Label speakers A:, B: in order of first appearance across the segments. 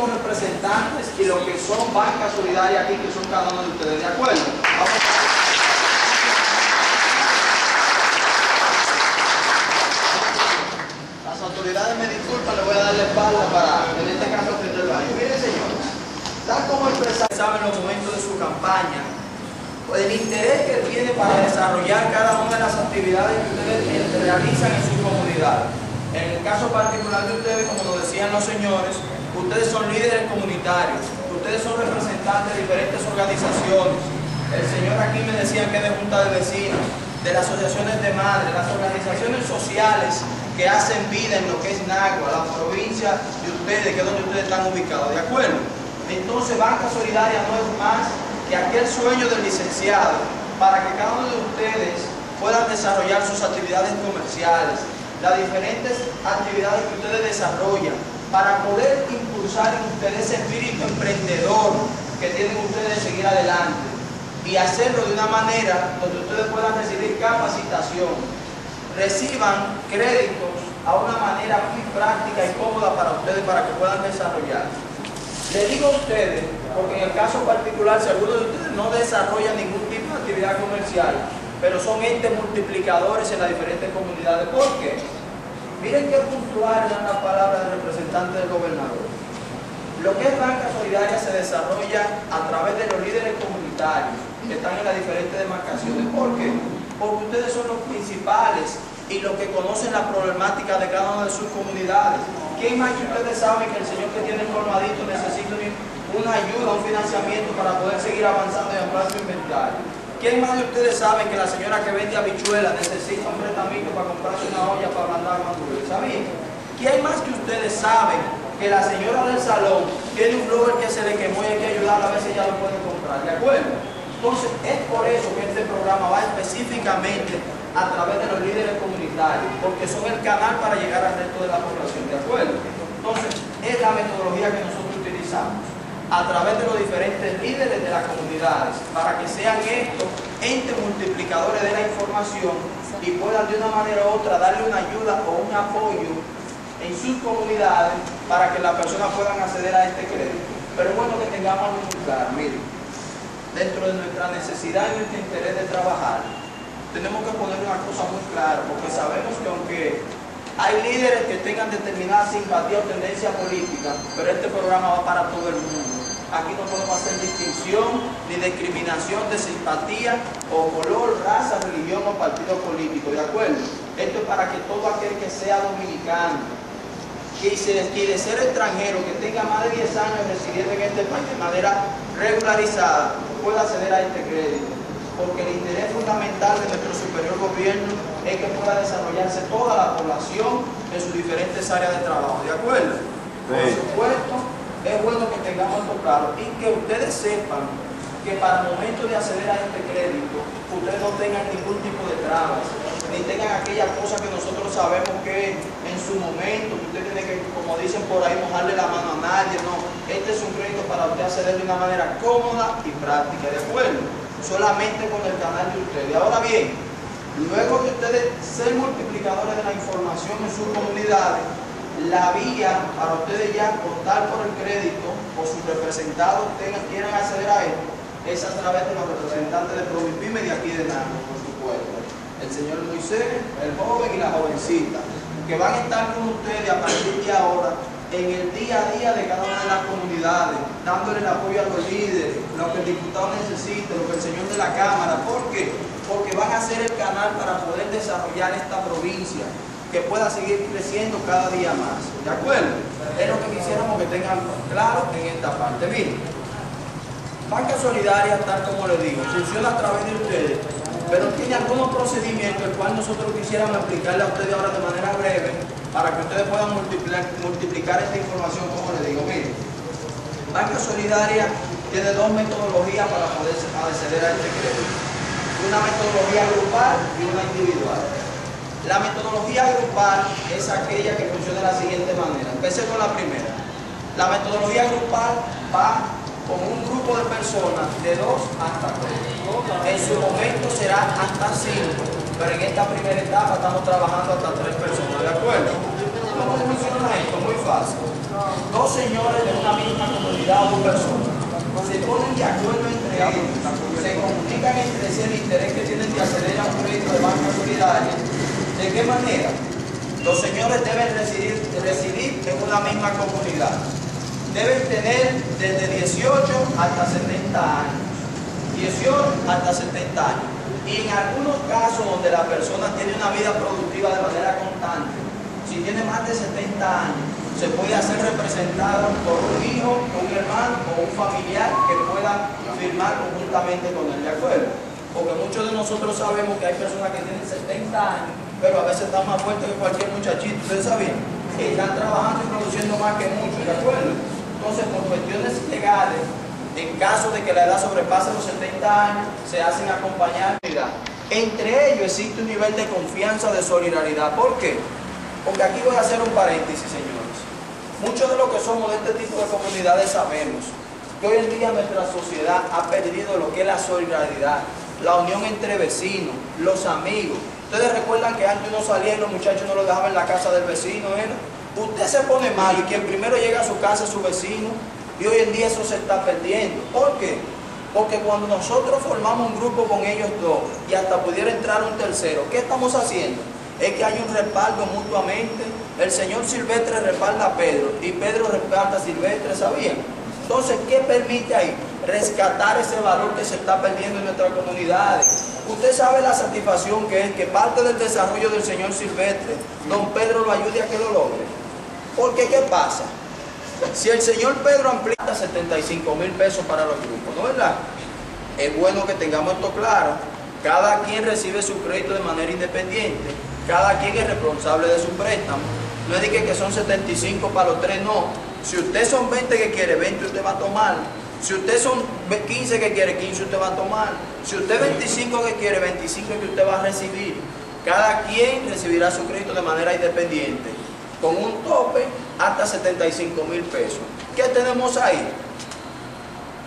A: mismos representantes y los que son banca solidaria aquí, que son cada uno de ustedes. ¿De acuerdo? Vamos a... Las autoridades me disculpan, le voy a dar la espalda para, en este caso, atender el baño. Miren, señores, tal como el empresario sabe en los momentos de su campaña, pues el interés que él tiene para desarrollar cada una de las actividades que ustedes realizan en su comunidad. En el caso particular de ustedes, como nos decían los señores, ustedes son líderes comunitarios, ustedes son representantes de diferentes organizaciones. El señor aquí me decía que es de junta de vecinos, de las asociaciones de madres, las organizaciones sociales que hacen vida en lo que es Nagua, la provincia de ustedes, que es donde ustedes están ubicados, ¿de acuerdo? Entonces, Banca Solidaria no es más que aquel sueño del licenciado para que cada uno de ustedes puedan desarrollar sus actividades comerciales, las diferentes actividades que ustedes desarrollan, para poder impulsar en ustedes ese espíritu emprendedor que tienen ustedes de seguir adelante y hacerlo de una manera donde ustedes puedan recibir capacitación, reciban créditos a una manera muy práctica y cómoda para ustedes para que puedan desarrollar. Les digo a ustedes, porque en el caso particular, si alguno de ustedes no desarrolla ningún tipo de actividad comercial, pero son entes multiplicadores en las diferentes comunidades. ¿Por qué? Miren qué puntual eran las palabras del representante del gobernador. Lo que es Banca Solidaria se desarrolla a través de los líderes comunitarios que están en las diferentes demarcaciones. ¿Por qué? Porque ustedes son los principales y los que conocen la problemática de cada una de sus comunidades. ¿Quién más que ustedes saben que el señor que tiene el colmadito necesita una ayuda, un financiamiento para poder seguir avanzando y ampliar su inventario? ¿Quién más de ustedes saben que la señora que vende habichuelas necesita un prestamito para comprarse una olla para ablandar mandules? ¿Sabían? ¿Quién más que ustedes saben que la señora del salón tiene un blower que se le quemó y hay que ayudarla a ver si ella lo puede comprar? ¿De acuerdo? Entonces, es por eso que este programa va específicamente a través de los líderes comunitarios, porque son el canal para llegar al resto de la población, ¿de acuerdo? Entonces, es la metodología que nosotros utilizamos a través de los diferentes líderes de las comunidades, para que sean estos entes multiplicadores de la información y puedan de una manera u otra darle una ayuda o un apoyo en sus comunidades para que las personas puedan acceder a este crédito. Pero es bueno que tengamos algo muy claro. Miren, dentro de nuestra necesidad y nuestro interés de trabajar, tenemos que poner una cosa muy clara, porque sabemos que aunque hay líderes que tengan determinada simpatía o tendencia política, pero este programa va para todo el mundo. Aquí no podemos hacer distinción ni discriminación de simpatía o color, raza, religión o partido político, ¿de acuerdo? Esto es para que todo aquel que sea dominicano y de ser extranjero, que tenga más de 10 años residiendo en este país de manera regularizada, pueda acceder a este crédito. Porque el interés fundamental de nuestro superior gobierno es que pueda desarrollarse toda la población en sus diferentes áreas de trabajo, ¿de acuerdo? Sí. Por supuesto, es bueno que tengamos esto claro y que ustedes sepan que para el momento de acceder a este crédito, ustedes no tengan ningún tipo de trabas, ni tengan aquellas cosas que nosotros sabemos que en su momento, usted tiene que, como dicen por ahí, mojarle la mano a nadie, no. Este es un crédito para usted acceder de una manera cómoda y práctica, ¿de acuerdo? Solamente con el canal de ustedes. Ahora bien, luego de ustedes ser multiplicadores de la información en sus comunidades, la vía para ustedes ya optar por el crédito o sus representados quieran acceder a él es a través de los representantes de Provipyme de aquí de Nagua, por supuesto. El señor Moisés, el joven y la jovencita, que van a estar con ustedes a partir de ahora en el día a día de cada una de las comunidades, dándole el apoyo a los líderes, lo que el diputado necesite, lo que el señor de la Cámara. ¿Por qué? Porque van a ser el canal para poder desarrollar esta provincia, que pueda seguir creciendo cada día más. ¿De acuerdo? Es lo que quisiéramos que tengan claro en esta parte. Miren, Banca Solidaria, tal como les digo, funciona a través de ustedes, pero tiene algunos procedimientos, el cual nosotros quisiéramos explicarle a ustedes ahora de manera breve, para que ustedes puedan multiplicar esta información, como les digo. Miren, Banca Solidaria tiene dos metodologías para poder acceder a este crédito. Una metodología grupal y una individual. La metodología grupal es aquella que funciona de la siguiente manera. Empecé con la primera. La metodología grupal va con un grupo de personas de 2 hasta 3. En su momento será hasta 5. Pero en esta primera etapa estamos trabajando hasta 3 personas, ¿de acuerdo? ¿Cómo funciona esto? Muy fácil. Dos señores de una misma comunidad o persona se ponen de acuerdo entre ellos, se comunican entre sí el interés que tienen de acceder a un crédito de banca solidaria. ¿De qué manera? Los señores deben residir en una misma comunidad. Deben tener desde 18 hasta 70 años. 18 hasta 70 años. Y en algunos casos donde la persona tiene una vida productiva de manera constante, si tiene más de 70 años, se puede hacer representado por un hijo, un hermano o un familiar que pueda firmar conjuntamente con él, ¿de acuerdo? Porque muchos de nosotros sabemos que hay personas que tienen 70 años, pero a veces están más fuertes que cualquier muchachito, ¿ustedes sabían? Que están trabajando y produciendo más que muchos, ¿de acuerdo? Entonces, por cuestiones legales, en caso de que la edad sobrepase los 70 años, se hacen acompañar. Entre ellos existe un nivel de confianza, de solidaridad. ¿Por qué? Porque aquí voy a hacer un paréntesis, señores. Muchos de los que somos de este tipo de comunidades sabemos que hoy en día nuestra sociedad ha perdido lo que es la solidaridad, la unión entre vecinos, los amigos. Ustedes recuerdan que antes uno salía y los muchachos no los dejaban en la casa del vecino, ¿era? Usted se pone mal y quien primero llega a su casa es su vecino. Y hoy en día eso se está perdiendo. ¿Por qué? Porque cuando nosotros formamos un grupo con ellos dos y hasta pudiera entrar un tercero, ¿qué estamos haciendo? Es que hay un respaldo mutuamente. El señor Silvestre respalda a Pedro y Pedro respalda a Silvestre, ¿sabían? Entonces, ¿qué permite ahí? Rescatar ese valor que se está perdiendo en nuestras comunidades. Usted sabe la satisfacción que es que parte del desarrollo del señor Silvestre, don Pedro lo ayude a que lo logre. Porque, ¿qué pasa? Si el señor Pedro amplía 75,000 pesos para los grupos, ¿no es verdad? Es bueno que tengamos esto claro. Cada quien recibe su crédito de manera independiente. Cada quien es responsable de su préstamo. No es de que son 75 para los tres, no. Si usted son 20 que quiere, 20 usted va a tomar. Si usted son 15 que quiere, 15 usted va a tomar. Si usted 25 que quiere, 25 que usted va a recibir. Cada quien recibirá su crédito de manera independiente, con un tope hasta 75,000 pesos. ¿Qué tenemos ahí?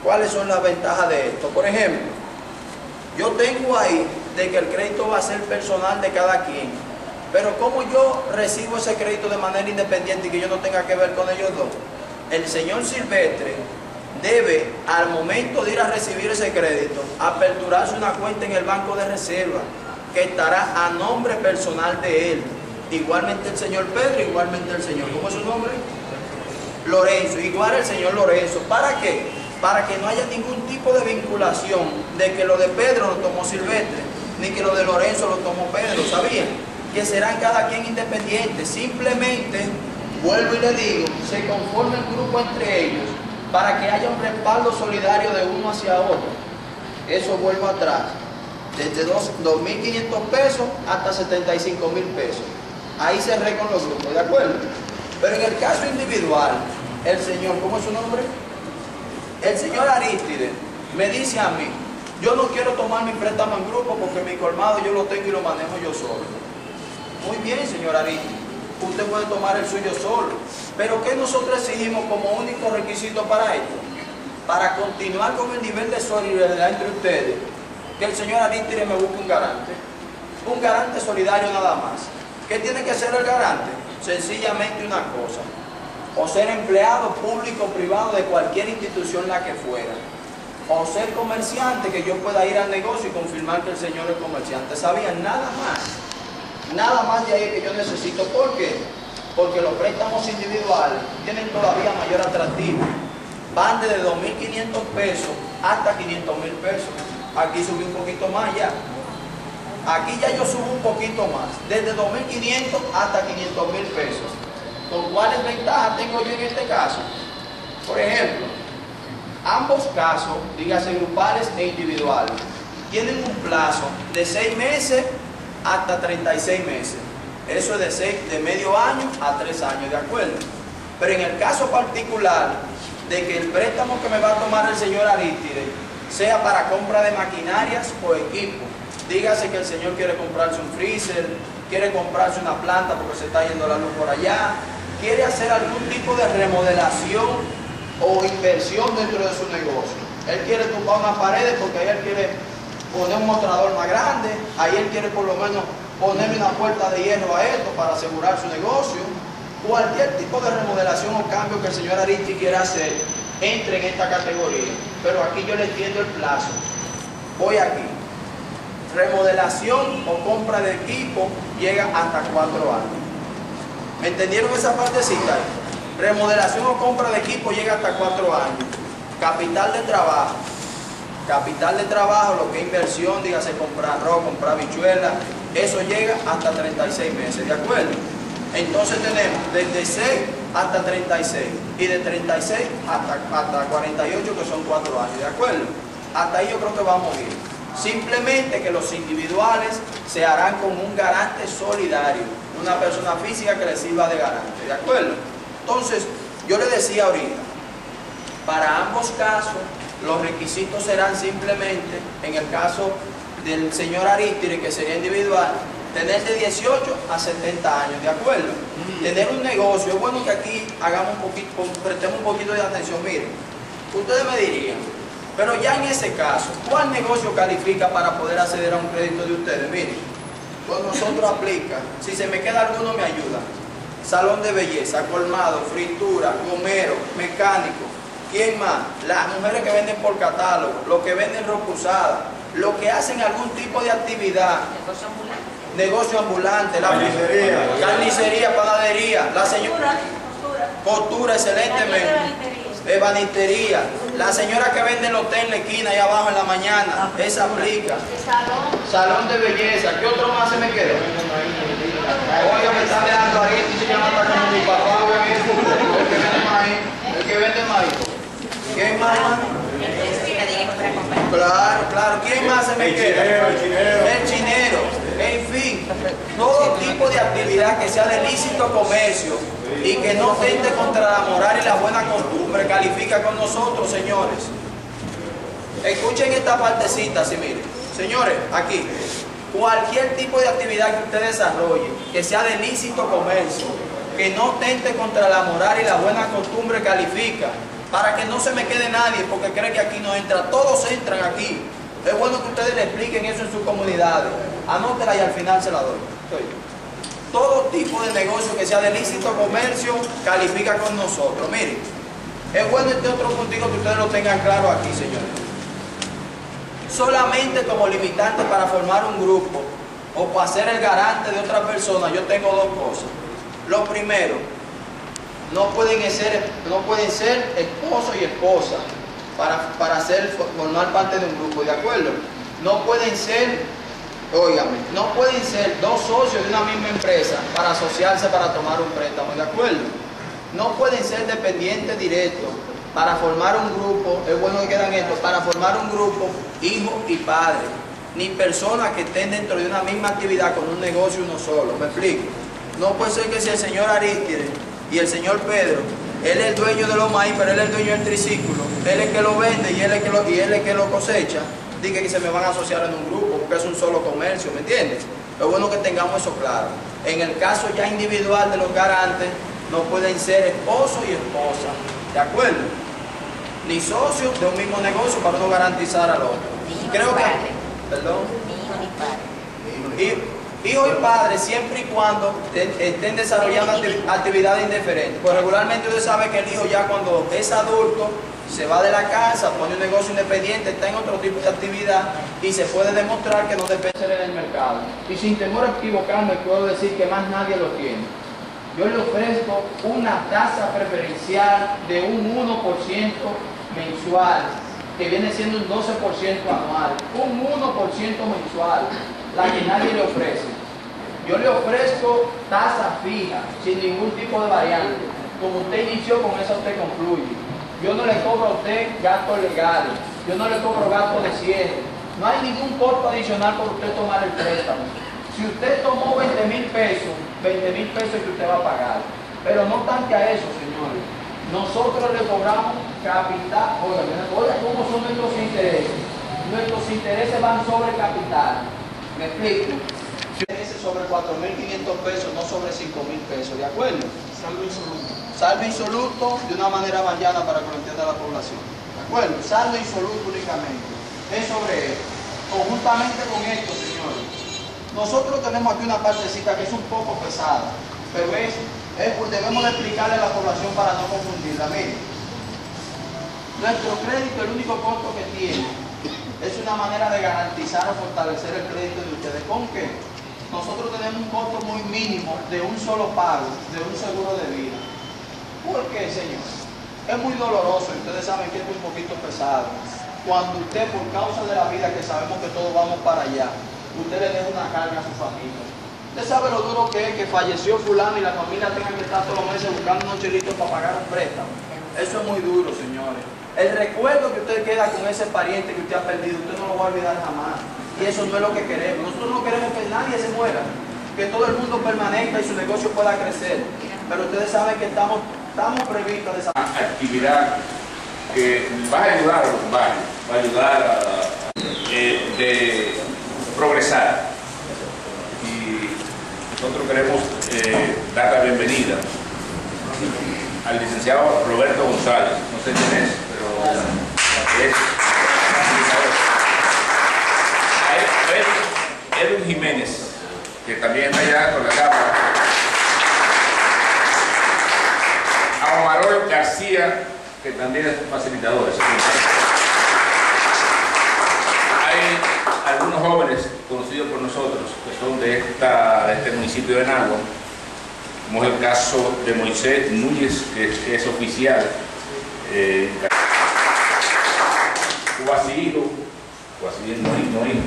A: ¿Cuáles son las ventajas de esto? Por ejemplo, yo tengo ahí de que el crédito va a ser personal de cada quien, pero ¿cómo yo recibo ese crédito de manera independiente y que yo no tenga que ver con ellos dos? El señor Silvestre debe, al momento de ir a recibir ese crédito, aperturarse una cuenta en el banco de reserva que estará a nombre personal de él. Igualmente el señor Pedro, igualmente el señor, ¿cómo es su nombre? Lorenzo, igual el señor Lorenzo. ¿Para qué? Para que no haya ningún tipo de vinculación de que lo de Pedro lo tomó Silvestre, ni que lo de Lorenzo lo tomó Pedro, ¿sabían? Que serán cada quien independientes. Simplemente, vuelvo y le digo, se conforma el grupo entre ellos para que haya un respaldo solidario de uno hacia otro. Eso vuelvo atrás. Desde 2.500 pesos hasta 75,000 pesos. Ahí cerré con los grupos, ¿de acuerdo? Pero en el caso individual, el señor, ¿cómo es su nombre? El señor Aristide me dice a mí, yo no quiero tomar mi préstamo en grupo porque mi colmado yo lo tengo y lo manejo yo solo. Muy bien, señor Aristide, usted puede tomar el suyo solo. Pero ¿qué nosotros exigimos como único requisito para esto? Para continuar con el nivel de solidaridad entre ustedes, que el señor Aristide me busque un garante solidario nada más. ¿Qué tiene que ser el garante? Sencillamente una cosa, o ser empleado público o privado de cualquier institución la que fuera, o ser comerciante, que yo pueda ir al negocio y confirmar que el señor es comerciante. ¿Sabían? Nada más de ahí que yo necesito. ¿Por qué? Porque los préstamos individuales tienen todavía mayor atractivo, van desde 2.500 pesos hasta 500,000 pesos. Aquí subí un poquito más ya. Aquí ya yo subo un poquito más, desde 2.500 hasta 500,000 pesos. ¿Con cuáles ventajas tengo yo en este caso? Por ejemplo, ambos casos, dígase grupales e individuales, tienen un plazo de 6 meses hasta 36 meses. Eso es de medio año a 3 años, ¿de acuerdo? Pero en el caso particular de que el préstamo que me va a tomar el señor Aristide sea para compra de maquinarias o equipos, dígase que el señor quiere comprarse un freezer, quiere comprarse una planta porque se está yendo la luz por allá, quiere hacer algún tipo de remodelación o inversión dentro de su negocio. Él quiere tumbar unas paredes porque ahí él quiere poner un mostrador más grande, ahí él quiere por lo menos ponerle una puerta de hierro a esto para asegurar su negocio. Cualquier tipo de remodelación o cambio que el señor Aristi quiera hacer, entre en esta categoría. Pero aquí yo le entiendo el plazo. Voy aquí. Remodelación o compra de equipo llega hasta 4 años. ¿Me entendieron esa partecita ahí? Remodelación o compra de equipo llega hasta 4 años. Capital de trabajo. Capital de trabajo, lo que es inversión, dígase comprar arroz, comprar habichuelas, eso llega hasta 36 meses, ¿de acuerdo? Entonces tenemos desde 6 hasta 36 y de 36 hasta 48, que son 4 años, ¿de acuerdo? Hasta ahí yo creo que vamos bien. Simplemente que los individuales se harán con un garante solidario, una persona física que le sirva de garante, ¿de acuerdo? Entonces, yo le decía ahorita, para ambos casos, los requisitos serán simplemente, en el caso del señor Aristide, que sería individual, tener de 18 a 70 años, ¿de acuerdo? Tener un negocio. Es bueno que aquí hagamos un poquito, prestemos un poquito de atención. Miren, ustedes me dirían, pero ya en ese caso, ¿cuál negocio califica para poder acceder a un crédito de ustedes? Miren, con nosotros aplica, si se me queda alguno me ayuda. Salón de belleza, colmado, fritura, gomero, mecánico. ¿Quién más? Las mujeres que venden por catálogo, los que venden ropa usada, los que hacen algún tipo de actividad. Negocio ambulante, la carnicería, panadería, la señora costura, excelentemente, ebanistería, la señora que vende el hotel en la esquina allá abajo en la mañana, esa aplica. Salón de belleza, ¿qué otro más se me quedó? Oye, me está dejando ahí, se llama como mi papá, el que vende maíz, el que vende maíz. ¿Quién más? Claro, ¿quién más se me queda? El chinero, en fin, todo tipo de actividad que sea de lícito comercio y que no tente contra la moral y la buena costumbre, califica con nosotros, señores. Escuchen esta partecita, así miren. Señores, aquí, cualquier tipo de actividad que usted desarrolle, que sea de lícito comercio, que no tente contra la moral y la buena costumbre, califica. Para que no se me quede nadie, porque cree que aquí no entra. Todos entran aquí. Es bueno que ustedes le expliquen eso en sus comunidades. Anótela y al final se la doy. Todo tipo de negocio que sea de lícito comercio, califica con nosotros. Miren, es bueno este otro puntito que ustedes lo tengan claro aquí, señores. Solamente como limitante para formar un grupo o para ser el garante de otra persona, yo tengo 2 cosas. Lo primero, no pueden ser esposo y esposa para formar parte de un grupo, ¿de acuerdo? No pueden ser, óigame, no pueden ser 2 socios de una misma empresa para asociarse para tomar un préstamo, ¿de acuerdo? No pueden ser dependientes directos para formar un grupo, es bueno que quedan esto, para formar un grupo, hijo y padre, ni personas que estén dentro de una misma actividad con un negocio uno solo, ¿me explico? No puede ser que si el señor Aristide y el señor Pedro, él es el dueño de los maíz, pero él es el dueño del triciclo, él es el que lo vende y él es el que lo cosecha, diga que se me van a asociar en un grupo, porque es un solo comercio, ¿me entiendes? Es bueno que tengamos eso claro. En el caso ya individual de los garantes, no pueden ser esposo y esposa, ¿de acuerdo? Ni socios de un mismo negocio para no garantizar al otro. Creo que, perdón, hijo y padre, siempre y cuando estén desarrollando actividades indiferentes. Pues regularmente usted sabe que el hijo ya cuando es adulto se va de la casa, pone un negocio independiente, está en otro tipo de actividad y se puede demostrar que no depende del mercado. Y sin temor a equivocarme, puedo decir que más nadie lo tiene. Yo le ofrezco una tasa preferencial de un 1% mensual, que viene siendo un 12% anual. Un 1% mensual, la que nadie le ofrece. Yo le ofrezco tasa fija, sin ningún tipo de variante. Como usted inició, con eso usted concluye. Yo no le cobro a usted gastos legales, yo no le cobro gastos de cierre. No hay ningún costo adicional por usted tomar el préstamo. Si usted tomó 20.000 pesos, 20.000 pesos que usted va a pagar. Pero no obstante a eso, señores, nosotros le cobramos capital. Oiga, ¿cómo son nuestros intereses? Nuestros intereses van sobre capital. ¿Me explico? Sobre 4.500 pesos, no sobre 5.000 pesos, ¿de acuerdo? Salvo insoluto. Salvo insoluto de una manera más llana para que lo entienda la población. ¿De acuerdo? Salvo insoluto únicamente. Es sobre esto. Conjuntamente con esto, señores, nosotros tenemos aquí una partecita que es un poco pesada, pero es debemos de explicarle a la población para no confundirla. Miren, nuestro crédito, el único costo que tiene, es una manera de garantizar o fortalecer el crédito de ustedes. ¿Con qué? Nosotros tenemos un costo muy mínimo de un solo pago, de un seguro de vida. ¿Por qué, señor? Es muy doloroso, ustedes saben que es un poquito pesado. Cuando usted, por causa de la vida, que sabemos que todos vamos para allá, usted le deja una carga a su familia. Usted sabe lo duro que es que falleció fulano y la familia tenga que estar todos los meses buscando unos chelitos para pagar un préstamo. Eso es muy duro, señores. El recuerdo que usted queda con ese pariente que usted ha perdido, usted no lo va a olvidar jamás. Y eso no es lo que queremos. Nosotros no queremos que nadie se muera, que todo el mundo permanezca y su negocio pueda crecer. Pero ustedes saben que estamos previstos a esa
B: actividad que va a ayudar a los barrios, va a ayudar a progresar. Y nosotros queremos dar la bienvenida al licenciado Roberto González. No sé quién es, pero es Edwin Jiménez, que también está allá con la cámara. A Omarol García, que también es facilitador. Hay algunos jóvenes conocidos por nosotros que son de este municipio de Nagua, como es el caso de Moisés Núñez, que es oficial.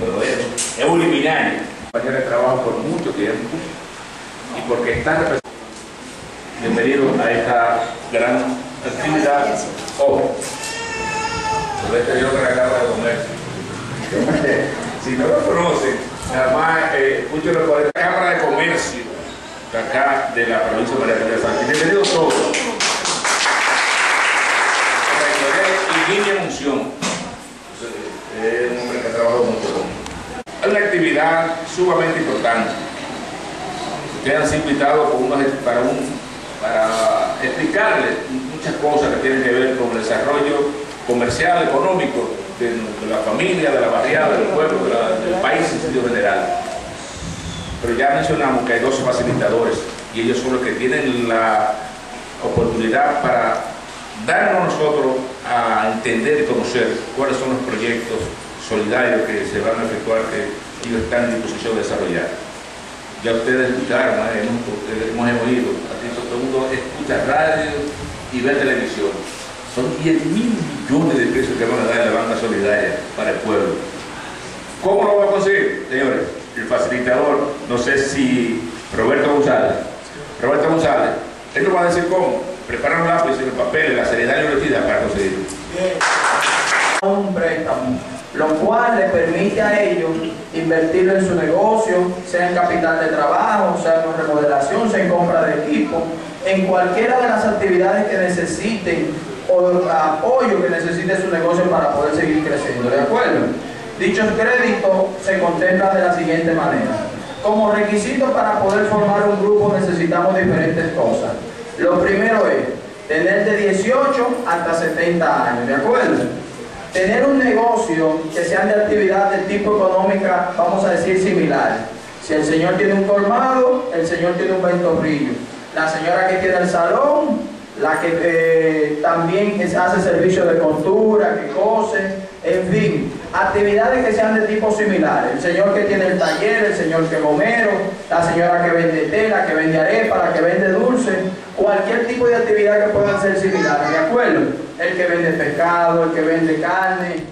B: Pero es un liminario, compañero de trabajo por mucho tiempo y porque están representados. Bienvenido a esta gran actividad. Ojo, yo que la acabo de comer. Si no lo conocen, nada más escuchen por la Cámara de Comercio de acá de la provincia de María Teresa Sánchez. Bienvenidos todos. Virginia Munción. Es un hombre que ha trabajado mucho. Es una actividad sumamente importante. Ustedes han sido invitados para explicarles muchas cosas que tienen que ver con el desarrollo comercial, económico de la familia, de la barriada, del pueblo, del país en sentido general. Pero ya mencionamos que hay 12 facilitadores y ellos son los que tienen la oportunidad para darnos a nosotros a entender y conocer cuáles son los proyectos solidarios que se van a efectuar, que ellos están en disposición de desarrollar. Ya ustedes escucharon, hemos oído, aquí todo el mundo escucha radio y ve televisión. Son 10.000 millones de pesos que van a dar en la banca solidaria para el pueblo. ¿Cómo lo va a conseguir, señores? El facilitador, no sé si Roberto González, él nos va a decir cómo. Preparar un lápiz y el papel, la seriedad y la honestidad para conseguirlo.
A: Un préstamo, lo cual le permite a ellos invertirlo en su negocio, sea en capital de trabajo, sea en remodelación, sea en compra de equipo, en cualquiera de las actividades que necesiten o apoyo que necesite su negocio para poder seguir creciendo. ¿De acuerdo? Dichos créditos se contemplan de la siguiente manera. Como requisito para poder formar un grupo necesitamos diferentes cosas. Lo primero es tener de 18 hasta 70 años, ¿de acuerdo? Tener un negocio que sean de actividad de tipo económica, vamos a decir, similar. Si el señor tiene un colmado, el señor tiene un ventorrillo. La señora que tiene el salón, la que también hace servicio de costura, que cose, en fin, actividades que sean de tipo similar. El señor que tiene el taller, el señor que es gomero, la señora que vende tela, que vende arepa, la que vende dulce, cualquier tipo de actividad que puedan ser similares, ¿de acuerdo? El que vende pescado, el que vende carne.